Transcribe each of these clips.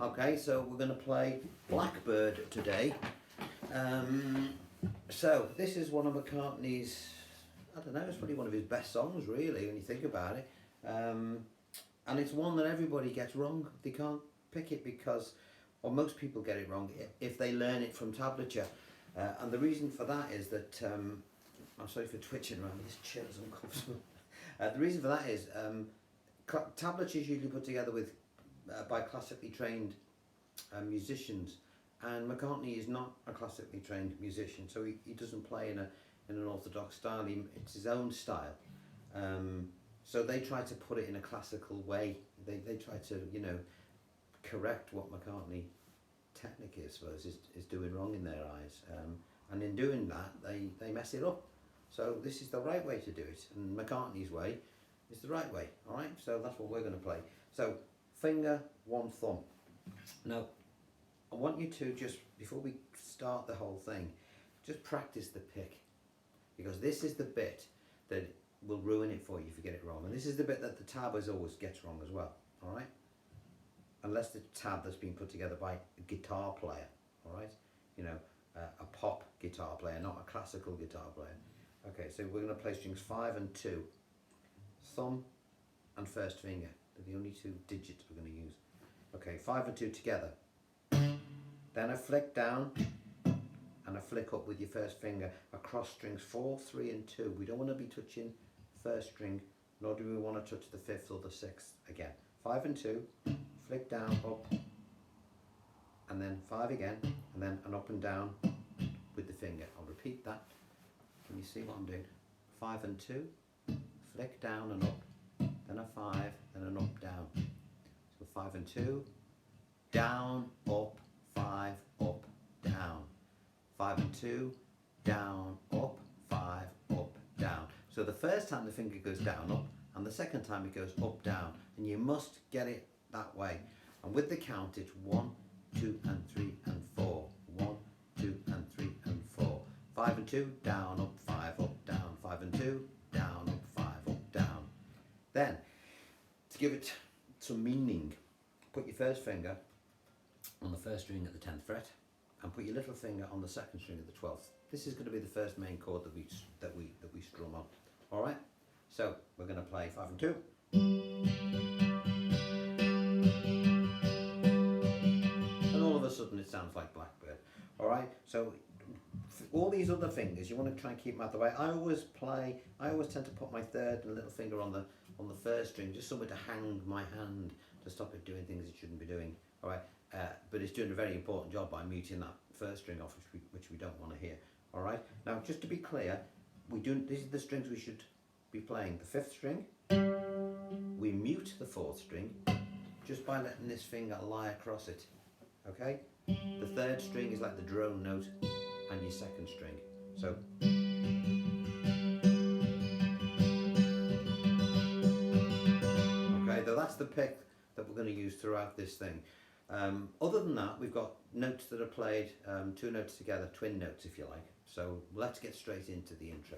Okay, so we're going to play Blackbird today. So this is one of McCartney's, I don't know, it's probably one of his best songs really when you think about it. And it's one that everybody gets wrong. They can't pick it because, or most people get it wrong if they learn it from tablature. And the reason for that is that, I'm sorry for twitching around, this chair is uncomfortable. The reason for that is tablature is usually put together with by classically trained musicians, and McCartney is not a classically trained musician, so he doesn't play in an orthodox style. It's his own style. So they try to put it in a classical way. They try to, you know, correct what McCartney technique is, I suppose, is doing wrong in their eyes. And in doing that, they mess it up. So this is the right way to do it, and McCartney's way is the right way. All right, so that's what we're going to play. So finger, one thumb. Now, I want you to just, before we start the whole thing, just practice the pick, because this is the bit that will ruin it for you if you get it wrong, and this is the bit that the tab always gets wrong as well. All right, unless the tab that's been put together by a guitar player. All right, you know, a pop guitar player, not a classical guitar player. Okay, so we're going to play strings 5 and 2, thumb and first finger. They're the only two digits we're going to use. Okay, 5 and 2 together. Then a flick down and a flick up with your first finger across strings 4, 3 and 2. We don't want to be touching first string, nor do we want to touch the 5th or the 6th again. 5 and 2, flick down, up, and then 5 again, and then an up and down with the finger. I'll repeat that. Can you see what I'm doing? 5 and 2, flick down and up, then a 5, then an up, down. So 5 and 2, down, up, 5, up, down. 5 and 2, down, up, 5, up, down. So the first time the finger goes down, up, and the second time it goes up, down. And you must get it that way. And with the count, it's 1, 2 and 3 and 4. 1, 2 and 3 and 4. 5 and 2, down, up, 5, up, down. 5 and 2, down, up, 5, up, down. Then, to give it some meaning, put your first finger on the first string at the 10th fret, and put your little finger on the second string at the 12th. This is going to be the first main chord that we strum on. All right. So we're going to play 5 and 2. And all of a sudden it sounds like Blackbird. All right. So all these other fingers, you want to try and keep them out the way. I always tend to put my third and little finger on the first string, just somewhere to hang my hand to stop it doing things it shouldn't be doing. All right. But it's doing a very important job by muting that first string off, which we don't want to hear. All right. Now, just to be clear, these are the strings we should be playing. The 5th string, we mute the 4th string just by letting this finger lie across it. Okay. The 3rd string is like the drone note, and your 2nd string. So. Okay. So that's the pick that we're going to use throughout this thing. Other than that, we've got notes that are played, 2 notes together, twin notes if you like. So let's get straight into the intro.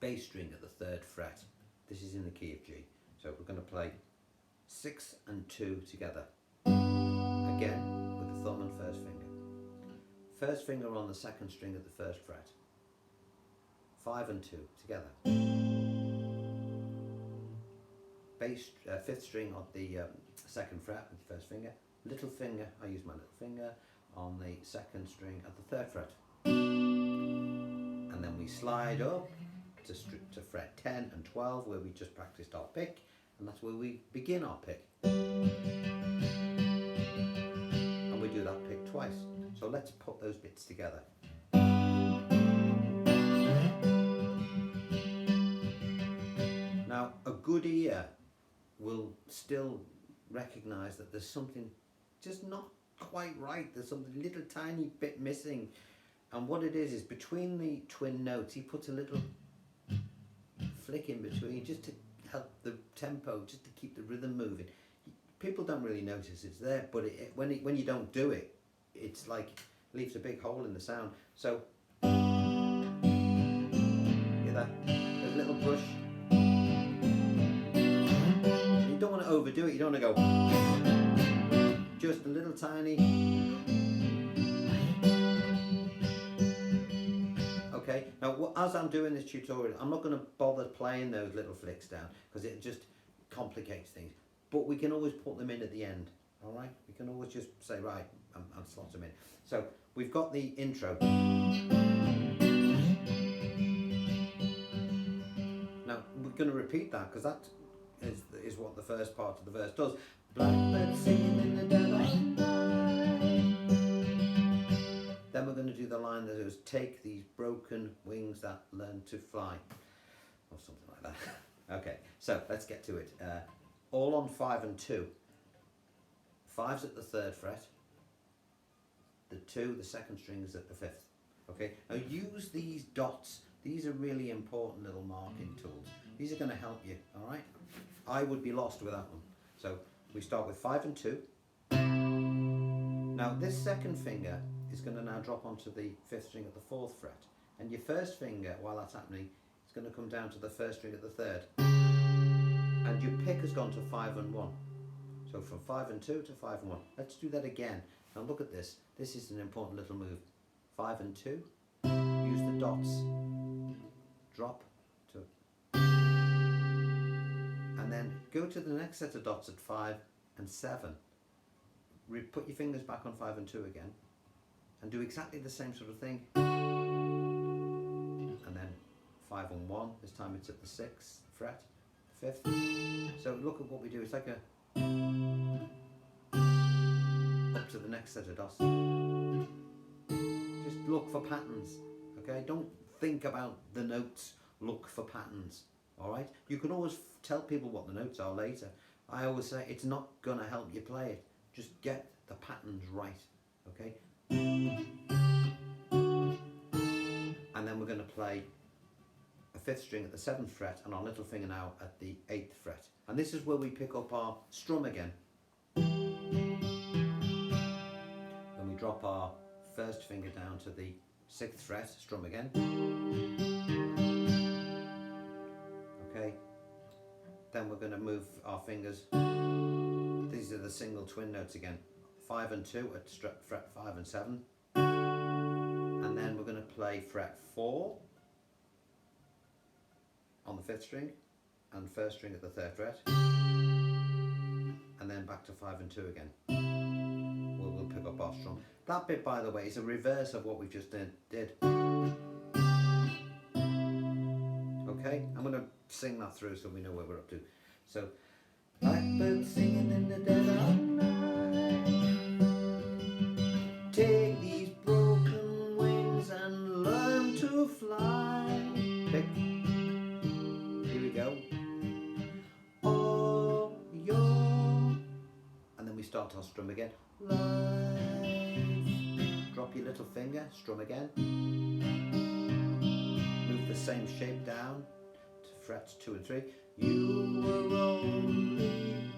Bass string at the 3rd fret. This is in the key of G. So we're going to play 6 and 2 together. Again with the thumb and first finger. First finger on the 2nd string at the 1st fret. 5 and 2 together. Bass 5th string on the 2nd fret with the 1st finger. Little finger, I use my little finger on the 2nd string at the 3rd fret. And then we slide up to fret 10 and 12 where we just practiced our pick, and that's where we begin our pick. And we do that pick twice. So let's put those bits together. Now, a good ear will still recognise that there's something just not quite right. There's something a little tiny bit missing, and what it is between the twin notes he puts a little flick in between just to help the tempo, just to keep the rhythm moving. People don't really notice it's there, but when you don't do it, it's like leaves a big hole in the sound. So hear that? There's a little brush. You don't want to overdo it. You don't want to go. just a little tiny. Okay, now as I'm doing this tutorial, I'm not going to bother playing those little flicks down because it just complicates things. But we can always put them in at the end. All right, we can always just say, right, I'll slot them in. So we've got the intro. Now we're going to repeat that because that is what the first part of the verse does. Blackbird singing in the dead of night. Then we're going to do the line that is, take these broken wings that learn to fly, or something like that. Okay, so let's get to it. All on 5 and 2. 5's at the 3rd fret. The 2, the 2nd string is at the 5th. Okay, now use these dots. These are really important little marking tools. These are going to help you, all right? I would be lost without them. So we start with 5 and 2. Now this 2nd finger is going to now drop onto the 5th string at the 4th fret. And your 1st finger, while that's happening, is going to come down to the 1st string at the 3rd. And your pick has gone to 5 and 1. So from 5 and 2 to 5 and 1. Let's do that again. Now look at this. This is an important little move. 5 and 2. Use the dots. Drop to. And then go to the next set of dots at 5 and 7. Put your fingers back on 5 and 2 again. And do exactly the same sort of thing. And then 5 and 1. This time it's at the 6th fret. 5th. So look at what we do. It's like a up to the next set of dots. Just look for patterns. Okay, don't think about the notes. Look for patterns. All right. You can always tell people what the notes are later. I always say it's not gonna help you play it. Just get the patterns right. Okay. And then we're going to play a 5th string at the 7th fret and our little finger now at the 8th fret. And this is where we pick up our strum again. Then we drop our 1st finger down to the 6th fret, strum again. Okay. Then we're going to move our fingers. These are the single twin notes again. 5 and 2 at fret 5 and 7. And then we're going to play fret 4 on the 5th string and 1st string at the 3rd fret. And then back to 5 and 2 again. We'll pick up our strum. That bit, by the way, is a reverse of what we just did. Okay, I'm going to sing that through so we know where we're up to. So, blackbird singing in the dead of night. Take these broken wings and learn to fly. Pick. Here we go. Oh, your. And then we start our strum again. Life. Drop your little finger, strum again. Move the same shape down to frets 2 and 3. You were only.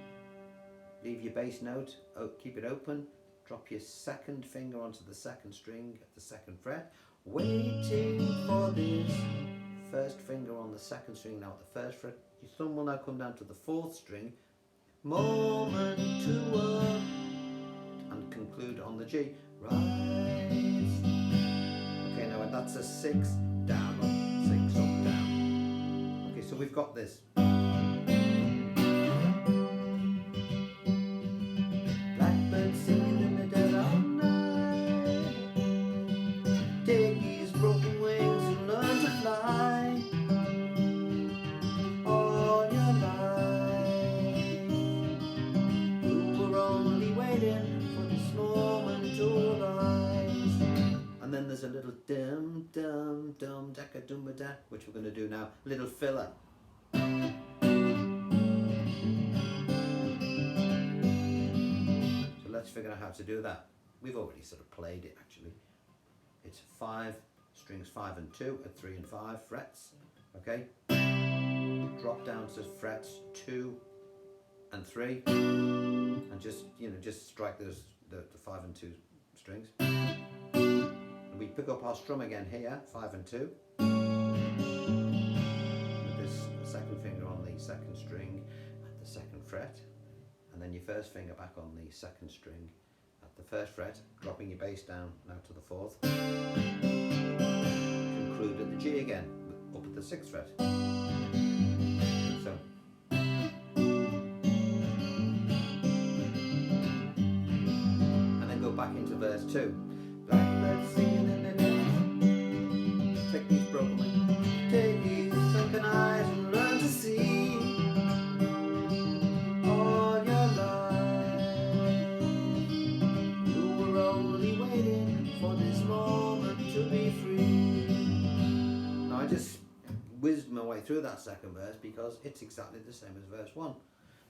Leave your bass note, keep it open. Drop your 2nd finger onto the 2nd string at the 2nd fret. Waiting for this 1st finger on the 2nd string now at the 1st fret. Your thumb will now come down to the 4th string. Moment to work. And conclude on the G. Rise. Okay, now that's a 6 down up, 6 up, down. Okay, so we've got this. Blackbird singing in the dead of night. Take these broken wings and learn to fly. All your life, you were only waiting for this moment to arise. And then there's a little dum dum dum daka dum da, which we're going to do now. Little filler. So let's figure out how to do that. We've already sort of played it actually. It's 5 strings 5 and 2 at 3 and 5 frets. Okay. Drop down to frets 2 and 3, and just strike those the 5 and 2 strings. And we pick up our strum again here, 5 and 2. With this 2nd finger on the 2nd string at the 2nd fret, and then your first finger back on the second string at the first fret, dropping your bass down now to the fourth. Conclude at the G again, up at the sixth fret. So. And then go back into verse 2. Blackbird singing in the day. Take these broken wings, take these sunken eyes and learn to see all your life. You were only waiting for this moment to be free. Now I just whizzed my way through that second verse because it's exactly the same as verse 1.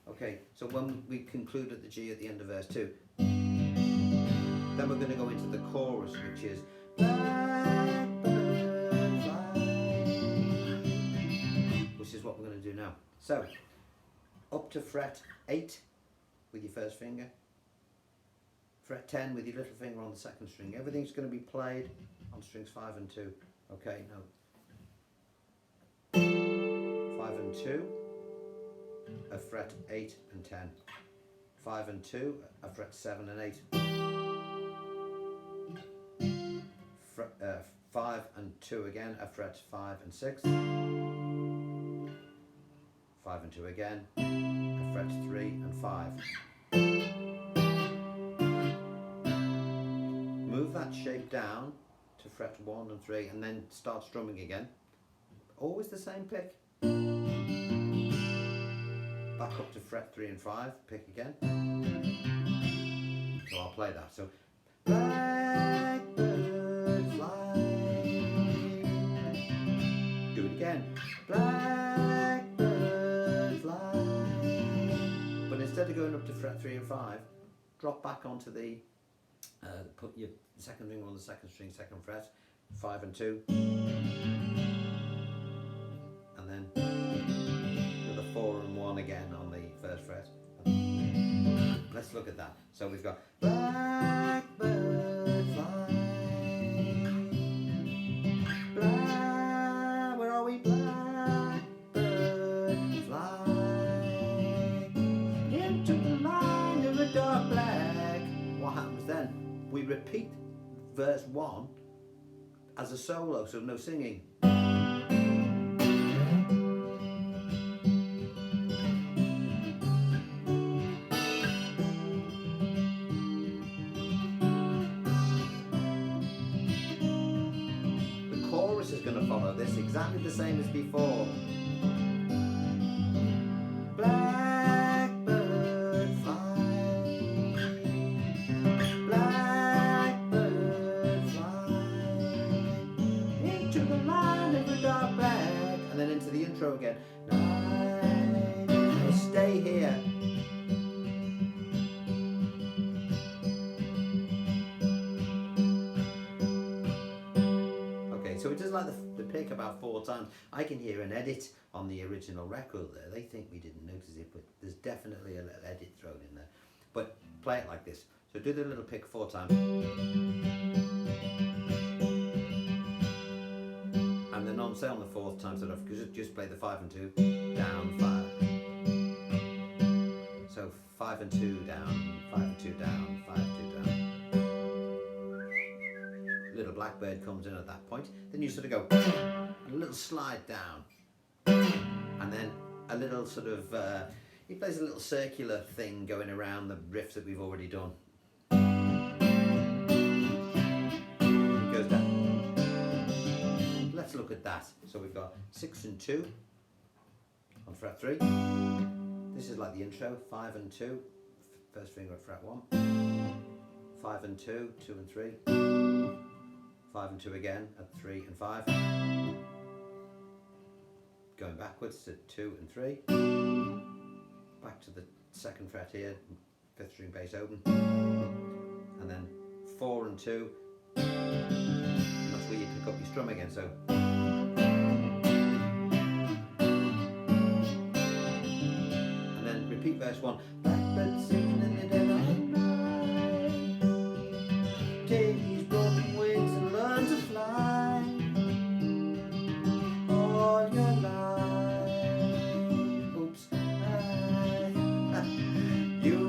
Okay, so when we conclude at the G at the end of verse 2, then we're going to go into the chorus, which is Blackbird fly, which is what we're going to do now. So, up to fret 8 with your first finger, fret 10 with your little finger on the second string. Everything's going to be played on strings 5 and 2. Okay, now 5 and 2, a fret 8 and 10. 5 and 2, a fret 7 and 8. 5 and 2 again, a fret 5 and 6. 5 and 2 again, a fret 3 and 5. Move that shape down to fret 1 and 3 and then start strumming again. Always the same pick. Back up to fret 3 and 5, pick again. So I'll play that. So Blackbird fly. Do it again. Blackbird fly. But instead of going up to fret 3 and 5, drop back onto the put your second finger on the second string, second fret, 5 and 2. And then with a 4 and 1 again on the first fret. Let's look at that. So we've got Blackbird fly. Where are we? Blackbird fly into the line of a dark black. What happens then? We repeat verse 1 as a solo, so no singing. Is going to follow this exactly the same as before. Blackbird fly, blackbird fly into the line of the dark black, and then into the intro again. Night, stay here. So it does like the pick about 4 times. I can hear an edit on the original record there. They think we didn't notice it, but there's definitely a little edit thrown in there. But play it like this. So do the little pick 4 times. And then on, say on the 4th time, sort of, just play the 5 and 2, down, 5. So 5 and 2 down, 5 and 2 down, 5 and 2 down. Little Blackbird comes in at that point, then you sort of go a little slide down, and then a little sort of he plays a little circular thing going around the riffs that we've already done. It goes down. Let's look at that. So we've got 6 and 2 on fret 3. This is like the intro. 5 and 2, first finger at fret 1. 5 and 2, 2 and 3. 5 and 2 again at 3 and 5. Going backwards to 2 and 3. Back to the second fret here, 5th string bass open. And then 4 and 2. And that's where you pick up your strum again. So. And then repeat verse 1. Blackbird singing in the dead of night. Take these broken wings and learn to fly all your life. Oops, you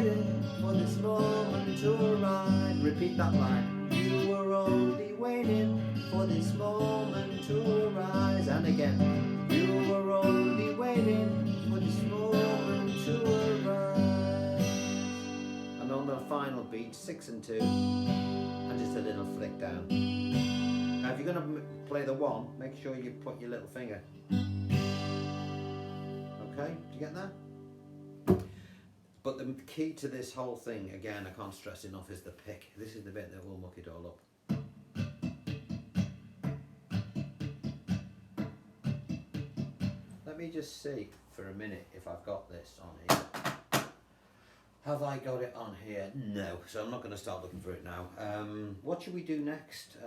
waiting for this moment to arrive. Repeat that line. You were only waiting for this moment to arise. And again. You were only waiting for this moment to arise. And on the final beat, 6 and 2, and just a little flick down. Now if you're going to play the 1, make sure you put your little finger. Okay, do you get that? But the key to this whole thing, again, I can't stress enough, is the pick. This is the bit that will muck it all up. Let me just see for a minute if I've got this on here. Have I got it on here? No, so I'm not going to start looking for it now. What should we do next?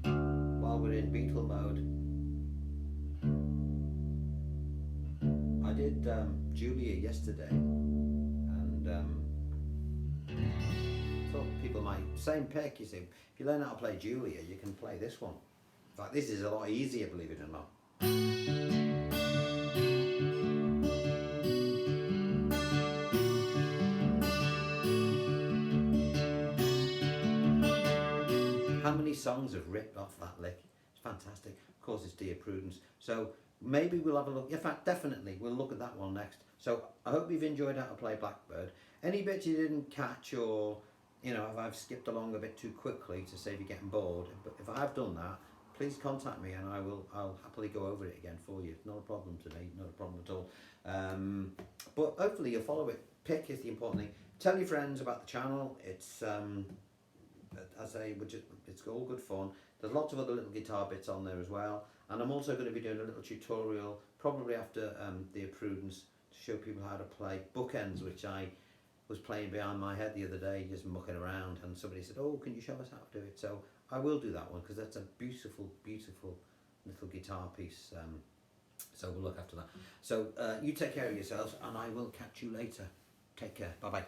While we're in Beatle mode. I did Julia yesterday, and thought people might, same pick, you see. If you learn how to play Julia, you can play this one. In fact, this is a lot easier, believe it or not. How many songs have ripped off that lick? It's fantastic. Of course, it's Dear Prudence. So maybe we'll have a look. In fact, definitely, we'll look at that one next. So I hope you've enjoyed how to play Blackbird. Any bits you didn't catch, or you know, if I've skipped along a bit too quickly to save you getting bored, but if I've done that, please contact me and I'll happily go over it again for you. Not a problem to me, not a problem at all. But hopefully you'll follow it. Pick is the important thing. Tell your friends about the channel. It's as I say, it's all good fun. There's lots of other little guitar bits on there as well, and I'm also going to be doing a little tutorial probably after Dear Prudence to show people how to play Bookends, which I was playing behind my head the other day, just mucking around, and somebody said, oh, can you show us how to do it? So I will do that one, because that's a beautiful, beautiful little guitar piece. So we'll look after that. So you take care of yourselves, and I will catch you later. Take care. Bye bye.